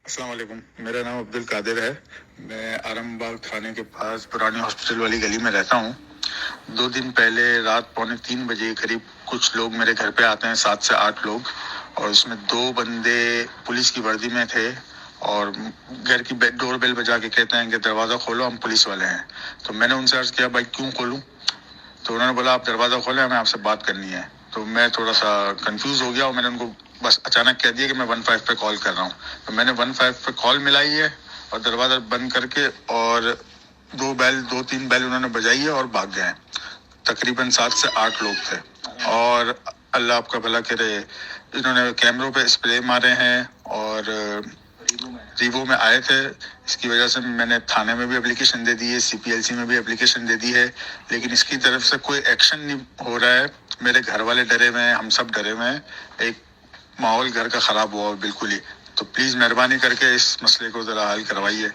अस्सलाम वालेकुम। मेरा नाम अब्दुल कादिर है। मैं आलमबाग थाने के पास पुरानी हॉस्पिटल वाली गली में रहता हूँ। 2 दिन पहले रात 2:45 बजे करीब कुछ लोग मेरे घर पे आते हैं, 7 से 8 लोग, और उसमें 2 बंदे पुलिस की वर्दी में थे और घर की डोर बेल बजा के कहते हैं कि दरवाज़ा खोलो, हम पुलिस वाले हैं। तो मैंने उनसे अर्ज़ किया, भाई क्यों खोलूँ? तो उन्होंने बोला, आप दरवाज़ा खोलें, हमें आपसे बात करनी है। तो मैं थोड़ा सा कंफ्यूज हो गया और मैंने उनको बस अचानक कह दिया कि मैं 15 पे कॉल कर रहा हूँ। तो मैंने 15 पे कॉल मिलाई है और दरवाज़ा बंद करके और 2-3 बैल उन्होंने बजाई है और भाग गए हैं। तकरीबन 7 से 8 लोग थे और अल्लाह आपका भला करे, इन्होंने कैमरों पे स्प्रे मारे हैं और रीवो में आए थे। इसकी वजह से मैंने थाने में भी एप्लीकेशन दे दी है, CPLC में भी एप्लीकेशन दे दी है, लेकिन इसकी तरफ से कोई एक्शन नहीं हो रहा है। मेरे घर वाले डरे हुए हैं, हम सब डरे हुए हैं। एक माहौल घर का ख़राब हुआ है बिल्कुल ही। तो प्लीज़ मेहरबानी करके इस मसले को ज़रा हल करवाइए।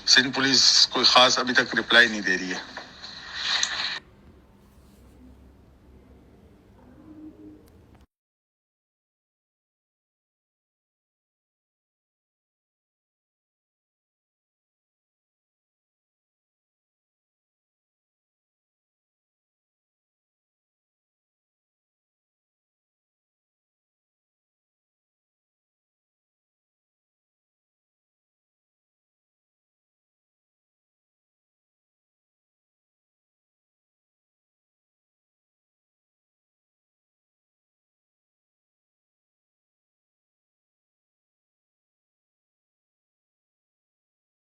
सिंध पुलिस कोई ख़ास अभी तक रिप्लाई नहीं दे रही है।